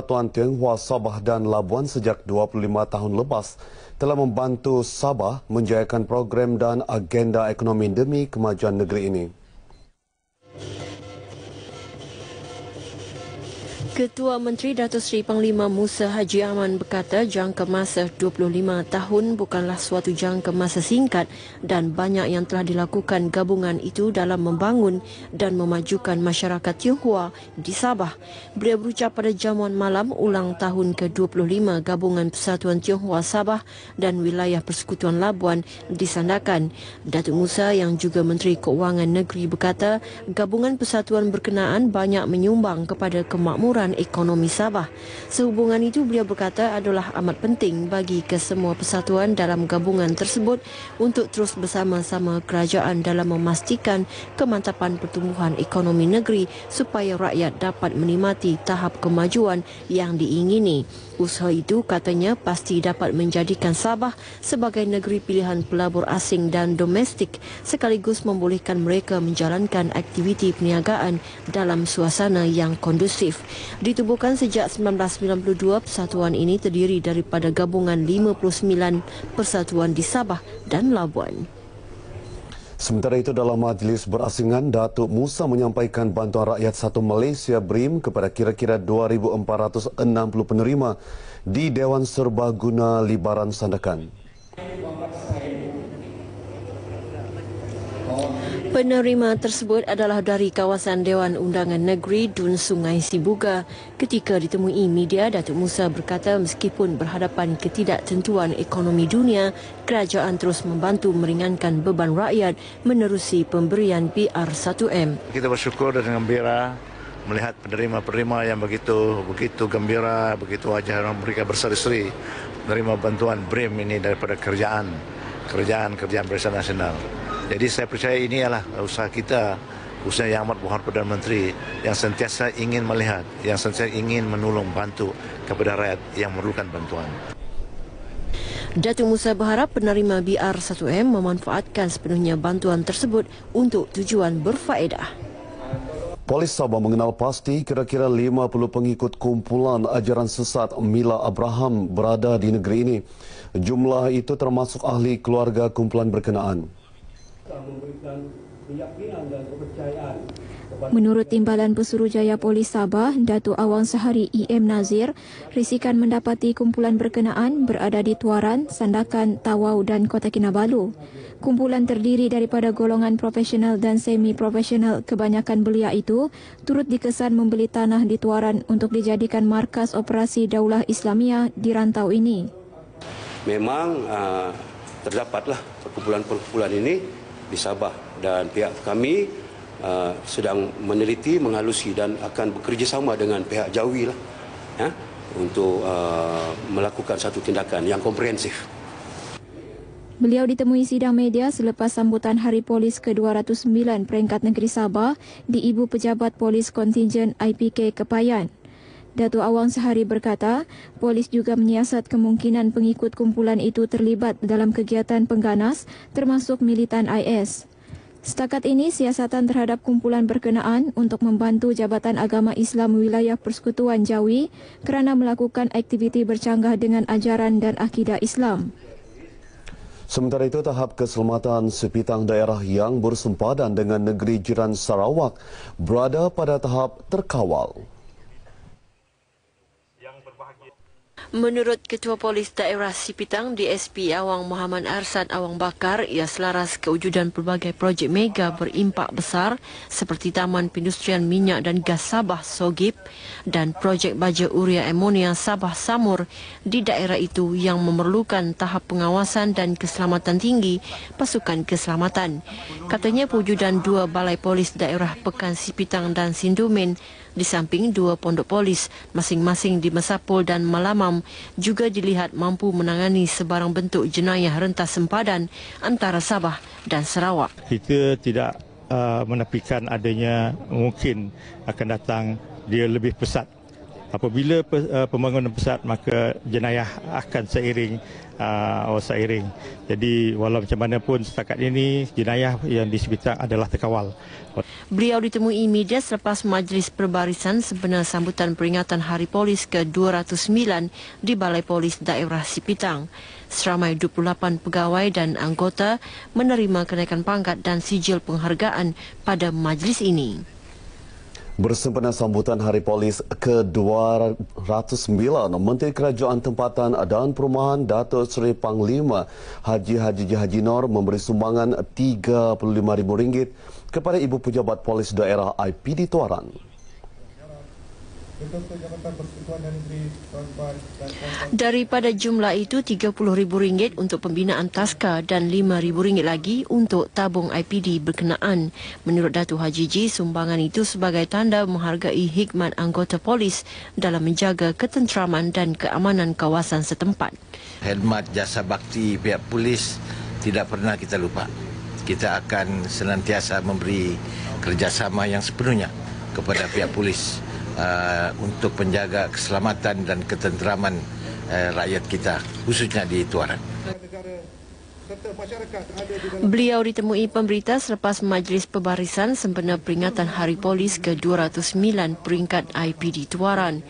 Persatuan Tionghoa Sabah dan Labuan sejak 25 tahun lepas telah membantu Sabah menjayakan program dan agenda ekonomi demi kemajuan negeri ini. Ketua Menteri Datuk Seri Panglima Musa Haji Aman berkata jangka masa 25 tahun bukanlah suatu jangka masa singkat dan banyak yang telah dilakukan gabungan itu dalam membangun dan memajukan masyarakat Tionghoa di Sabah. Beliau berucap pada jamuan malam ulang tahun ke-25 Gabungan Persatuan Tionghoa Sabah dan Wilayah Persekutuan Labuan di Sandakan. Datuk Musa yang juga Menteri Keuangan Negeri berkata gabungan persatuan berkenaan banyak menyumbang kepada kemakmuran ekonomi Sabah. Sehubungan itu beliau berkata adalah amat penting bagi kesemua persatuan dalam gabungan tersebut untuk terus bersama-sama kerajaan dalam memastikan kemantapan pertumbuhan ekonomi negeri supaya rakyat dapat menikmati tahap kemajuan yang diingini. Usaha itu katanya pasti dapat menjadikan Sabah sebagai negeri pilihan pelabur asing dan domestik sekaligus membolehkan mereka menjalankan aktiviti perniagaan dalam suasana yang kondusif. Ditubuhkan sejak 1992, persatuan ini terdiri daripada gabungan 59 persatuan di Sabah dan Labuan. Sementara itu dalam majlis berasingan, Datuk Musa menyampaikan bantuan rakyat satu Malaysia BRIM kepada kira-kira 2,460 penerima di Dewan Serbaguna Libaran Sandakan. Penerima tersebut adalah dari kawasan Dewan Undangan Negeri Dun Sungai Sibuga. Ketika ditemui media, Datuk Musa berkata meskipun berhadapan ketidaktentuan ekonomi dunia, kerajaan terus membantu meringankan beban rakyat menerusi pemberian PR1M. Kita bersyukur dan gembira melihat penerima-penerima yang begitu gembira, begitu wajah mereka berseri-seri menerima bantuan BRIM ini daripada kerajaan Barisan Nasional. Jadi saya percaya ini adalah usaha kita, usaha yang amat berhormat Perdana Menteri yang sentiasa ingin melihat, yang sentiasa ingin menolong bantu kepada rakyat yang memerlukan bantuan. Datuk Musa berharap penerima BR1M memanfaatkan sepenuhnya bantuan tersebut untuk tujuan berfaedah. Polis Sabah mengenal pasti kira-kira 50 pengikut kumpulan ajaran sesat Mila Abraham berada di negeri ini. Jumlah itu termasuk ahli keluarga kumpulan berkenaan. Menurut Timbalan Pesuruhjaya Polis Sabah, Datuk Awang Sehari E.M. Nazir, risikan mendapati kumpulan berkenaan berada di Tuaran, Sandakan, Tawau dan Kota Kinabalu. Kumpulan terdiri daripada golongan profesional dan semi-profesional. Kebanyakan belia itu turut dikesan membeli tanah di Tuaran untuk dijadikan markas operasi Daulah Islamiyah di rantau ini. Memang terdapatlah perkumpulan-perkumpulan ini di Sabah dan pihak kami sedang meneliti, menghalusi dan akan bekerjasama dengan pihak Jawi lah, ya, untuk melakukan satu tindakan yang komprehensif. Beliau ditemui sidang media selepas sambutan Hari Polis ke-209 peringkat negeri Sabah di Ibu Pejabat Polis Kontingen IPK Kepayan. Datuk Awang Sehari berkata, polis juga menyiasat kemungkinan pengikut kumpulan itu terlibat dalam kegiatan pengganas termasuk militan IS. Setakat ini, siasatan terhadap kumpulan berkenaan untuk membantu Jabatan Agama Islam Wilayah Persekutuan Jawi kerana melakukan aktiviti bercanggah dengan ajaran dan akidah Islam. Sementara itu, tahap keselamatan sepitang daerah yang bersempadan dengan negeri jiran Sarawak berada pada tahap terkawal. Menurut Ketua Polis Daerah Sipitang DSP Awang Muhammad Arsad Awang Bakar, ia selaras kewujudan pelbagai projek mega berimpak besar seperti Taman Perindustrian Minyak dan Gas Sabah Sogip dan projek baja urea amonia Sabah Samur di daerah itu yang memerlukan tahap pengawasan dan keselamatan tinggi pasukan keselamatan. Katanya pewujudan 2 balai polis daerah Pekan Sipitang dan Sindumen di samping 2 pondok polis masing-masing di Mesapol dan Malamam juga dilihat mampu menangani sebarang bentuk jenayah rentas sempadan antara Sabah dan Sarawak. Kita tidak menafikan adanya mungkin akan datang dia lebih pesat Apabila pembangunan pesat, maka jenayah akan seiring. Jadi walau macam mana pun setakat ini jenayah yang di Sipitang adalah terkawal. Beliau ditemui media selepas Majlis Perbarisan sempena sambutan peringatan Hari Polis ke-209 di Balai Polis Daerah Sipitang. Seramai 28 pegawai dan anggota menerima kenaikan pangkat dan sijil penghargaan pada majlis ini. Bersempena sambutan Hari Polis ke-209, Menteri Kerajaan Tempatan dan Perumahan Datuk Seri Panglima Haji Nur memberi sumbangan RM35,000 kepada Ibu Pejabat Polis Daerah IPD Tuaran. Daripada jumlah itu, RM30,000 untuk pembinaan taska dan RM5,000 lagi untuk tabung IPD berkenaan. Menurut Datuk Haji Ji, sumbangan itu sebagai tanda menghargai hikmat anggota polis dalam menjaga ketenteraman dan keamanan kawasan setempat. Khidmat jasa bakti pihak polis tidak pernah kita lupa. Kita akan senantiasa memberi kerjasama yang sepenuhnya kepada pihak polis untuk menjaga keselamatan dan ketenteraman rakyat kita, khususnya di Tuaran. Beliau ditemui pemberita selepas Majlis Perbarisan sempena peringatan Hari Polis ke-209 peringkat IPD Tuaran.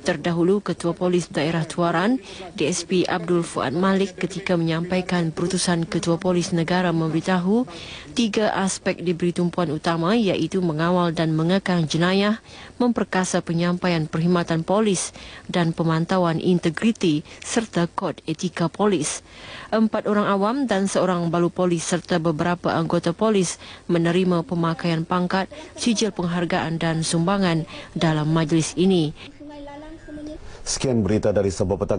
Terdahulu, Ketua Polis Daerah Tuaran, DSP Abdul Fuad Malik ketika menyampaikan perutusan Ketua Polis Negara memberitahu 3 aspek diberi tumpuan utama iaitu mengawal dan mengekang jenayah, memperkasa penyampaian perkhidmatan polis dan pemantauan integriti serta kod etika polis. 4 orang awam dan 1 balu polis serta beberapa anggota polis menerima pemakaian pangkat, sijil penghargaan dan sumbangan dalam majlis ini. Sekian berita dari Sabah Petang.